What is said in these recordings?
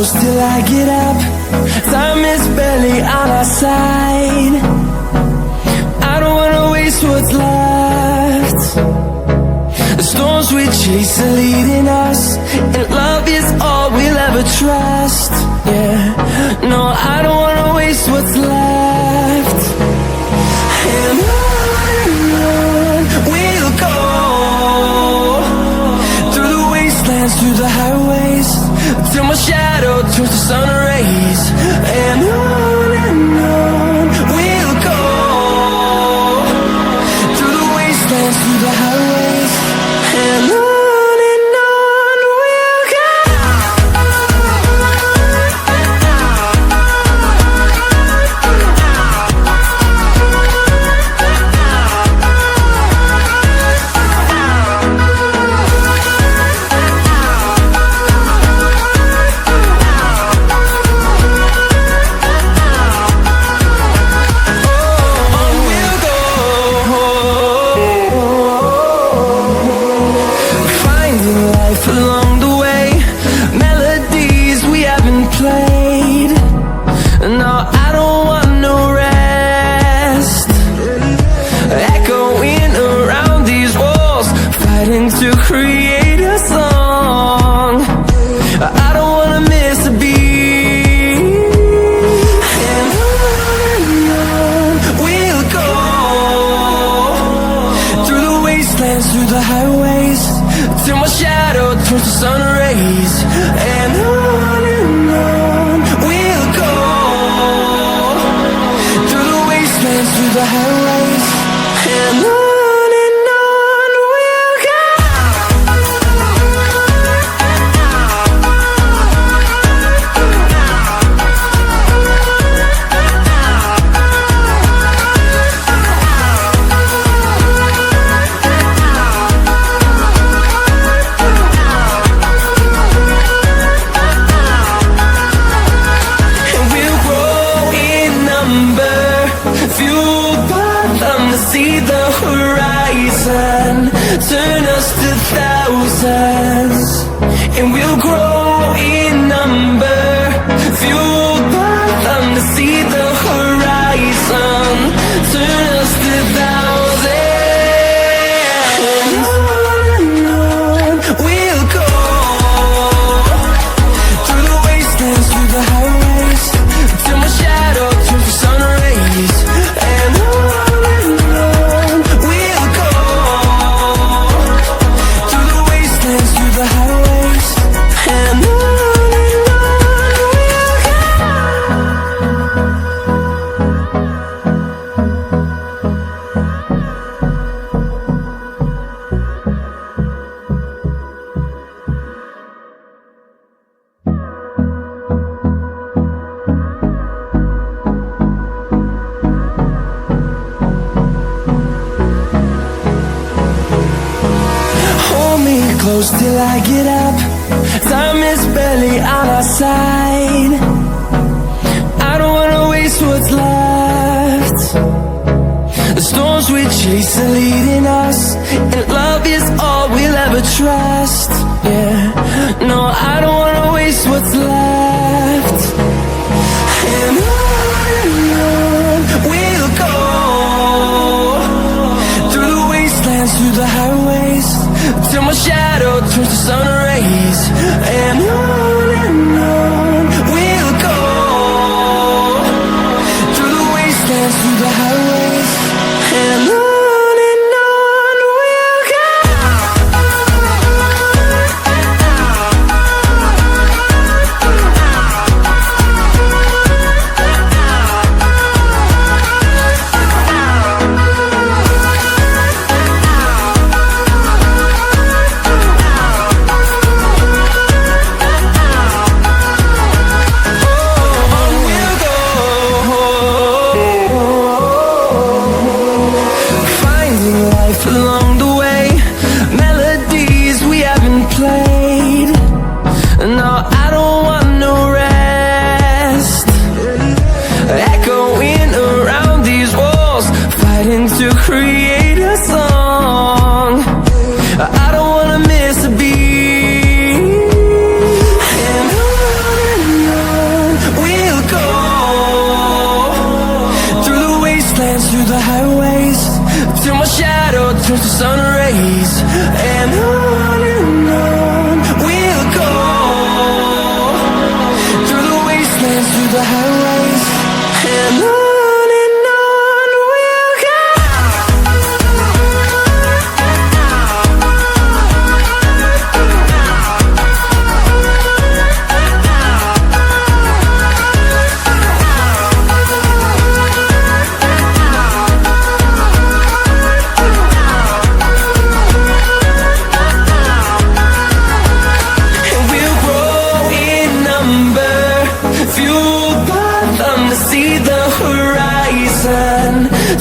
close till I get up. Time is barely on our side. I don't wanna waste what's left. The storms we chase are leading us, and love is all we'll ever trust. Yeah, no, I don't wanna waste what's left. And on we'll go, through the wastelands, through the highways, till my shadow turns to sun rays. And on we'll go, through the wastelands, through the highways, and on we'll go. Along the way, melodies we haven't played. No, I don't want no rest. Echoing around these walls, fighting to create a song. I don't wanna miss a beat. And on we'll go, through the wastelands, through the highways, till my shadow turns to sun rays. And on we'll go, through the wastelands, through the highways, and on we'll go. See the horizon, turn us to thousands, and we'll grow in number. Fueled by them to see the horizon, turn us to thousands. And on we'll go, through the wastelands, through the highways, till my shadow turns to sun rays. And close till I get up. Time is barely on our side. I don't wanna waste what's left. The storms we chase are leading us, and love is all we'll ever trust. Yeah, no, I don't wanna waste what's left. And on we'll go, through the wastelands, through the highways, till my shadow turns to sun rays. And on we'll go, through the wastelands, through the highways, and on we'll go. I don't wanna miss a beat. And turns to sun rays, and on we'll go, through the wastelands, through the highways, and on we'll go.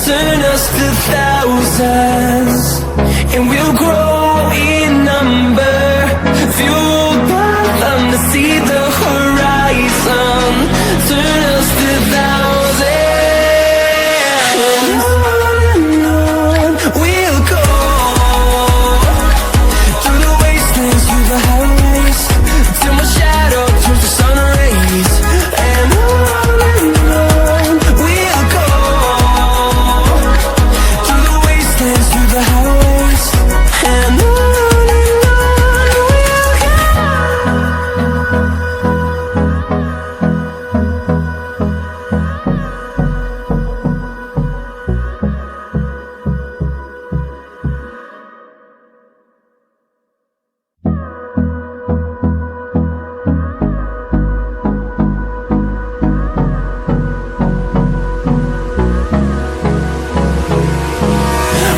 Turn us to thousands, and we'll grow in number, fueled by them to see the horizon. Turn us to thousands, and on we'll go, through the wastelands, through the highways, till my shadow turns to sun rays, and on we'll go, through the highways, and on we'll go.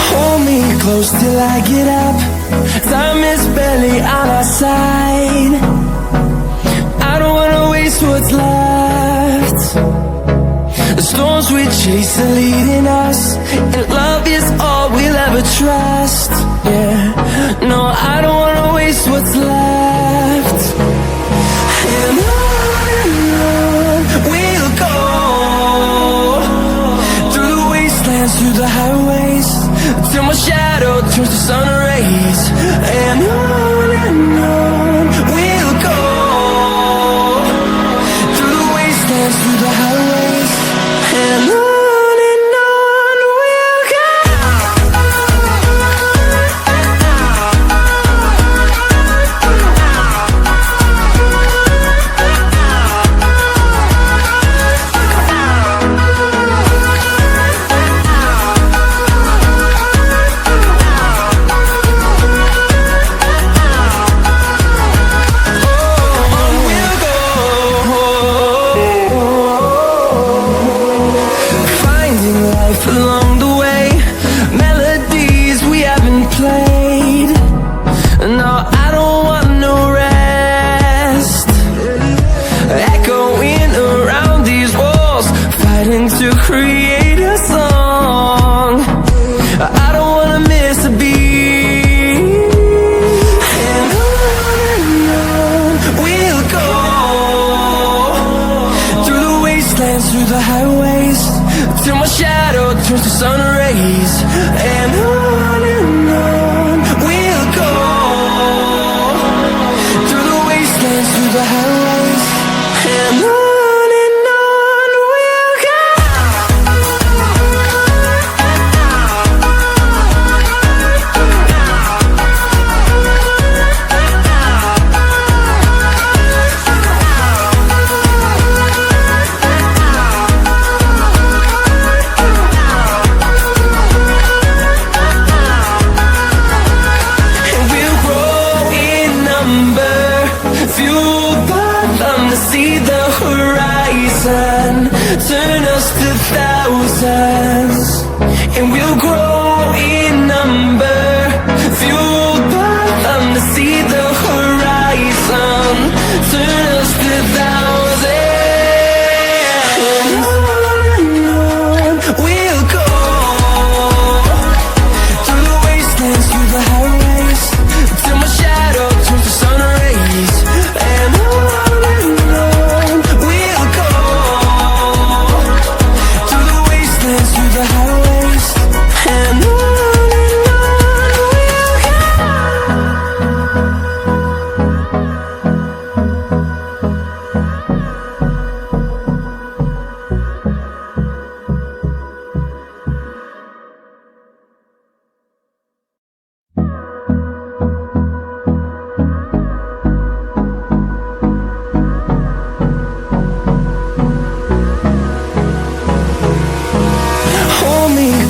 Hold me close till I get up. Time is barely on our side. I don't wanna waste what's left. The storms we chase are leading us, and love is all we'll ever trust. Yeah, no, I don't wanna waste what's left. And on we'll go, through the wastelands, through the highways, till my shadow turns to sun rays, and on we'll go, through the wastelands, through the highways, and on we'll go. Along the way, melodies we haven't played. No, I don't want no rest. Echoing around these walls, fighting to create a song. I don't wanna miss a beat. And on we'll go, through the wastelands, through the highways, till my shadow turns to sun rays, and on we'll go, through the wastelands, through the highways, and on we'll go. Turn us to thousands, and we'll grow in number, fueled by them to see the horizon. Turn us to thousands, and on we'll go, through the wastelands, through the highways, till my shadow turns to sun rays, and on we'll go, through the highways, and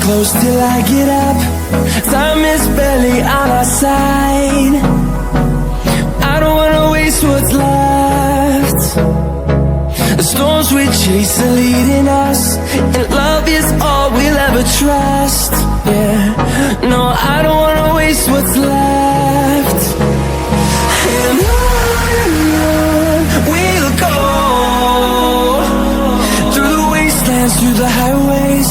close till I get up. Time is barely on our side. I don't wanna waste what's left. The storms we chase are leading us, and love is all we'll ever trust. Yeah, no, I don't wanna waste what's left. And on we'll go, through the wastelands, through the highways,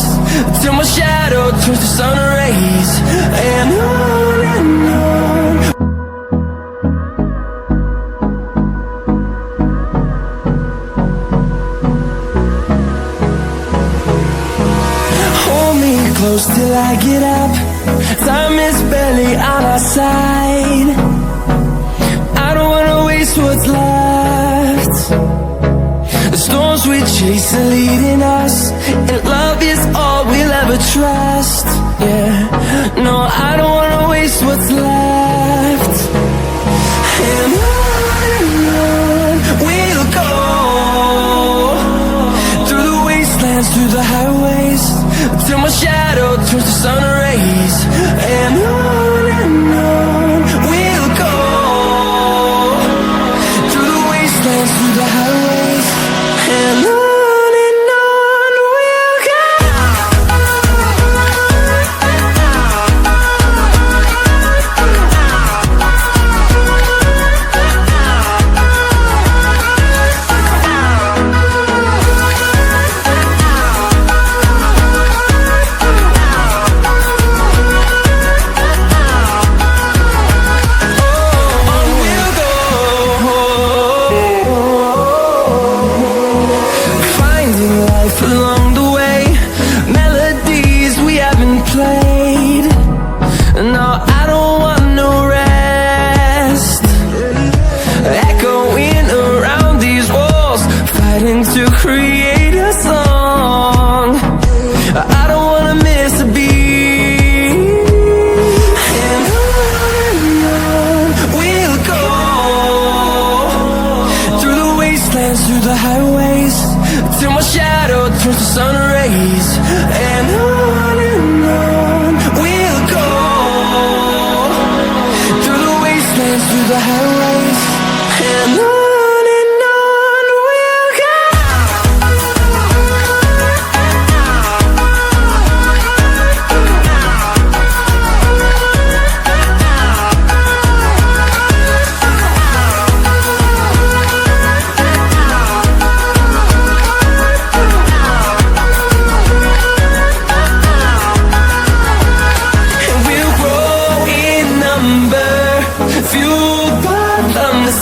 till my shadow turns to sun rays. And on and on. Hold me close till I get up. Time is barely on our side. I don't wanna waste what's left. The storms we chase are leading us, and love is all we'll ever trust. Yeah, no, I don't wanna waste what's left. And on we'll go, through the wastelands, through the highways, till my shadow turns to sun rays. And on we'll go, through the wastelands, through the highways. And on we'll go. Along the way, melodies we haven't played. No, I don't want no rest. Echoing around these walls, fighting to create a song. I don't wanna miss a beat. And on we'll go, through the wastelands, through the highways, till my shadow turns to sun rays. And on we'll go, through the wastelands, through the highways. And on we'll go.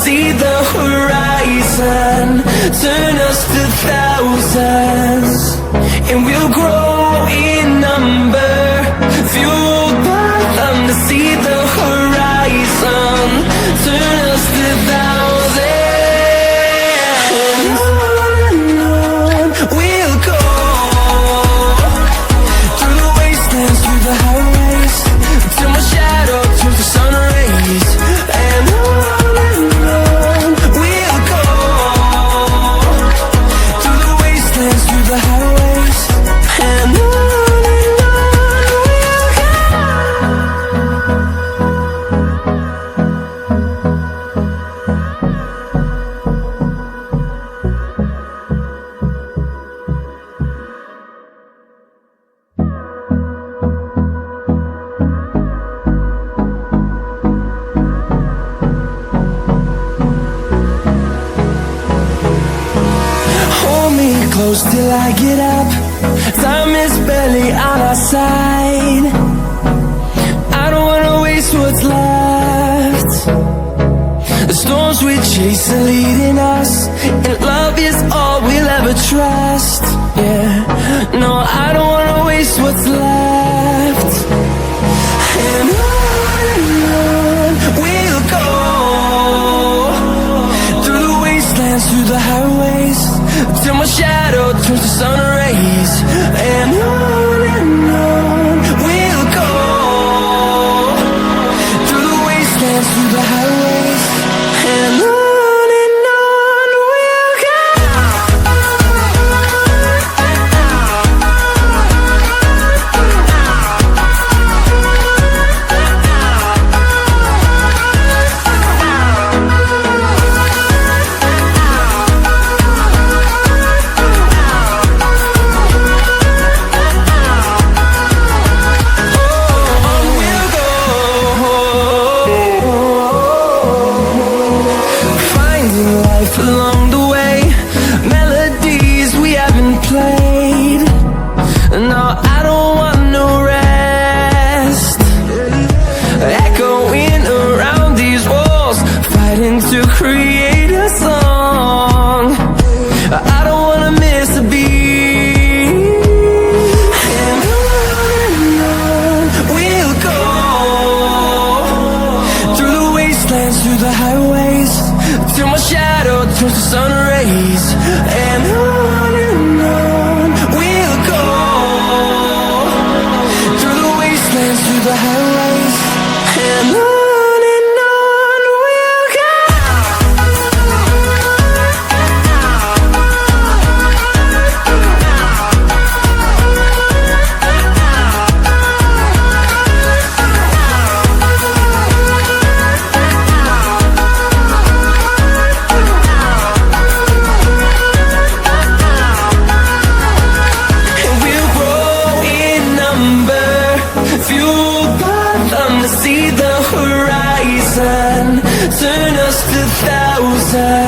See the horizon, turn us to thousands, and we'll grow in number, fueled by them to see the horizon, turn us to thousands. And on we'll go, through the wastelands, through the highways, till my shadow turns to sun rays. And on through the highways. And on close till I get up. Time is barely on our side. I don't wanna waste what's left. The storms we chase are leading us, and love is all we'll ever trust. Yeah, no, I don't wanna waste what's left. And on we'll go, through the wastelands, through the highways, till my shadow turns to sun rays. And on we'll go, through the wastelands, through the highways. And on we'll go. center.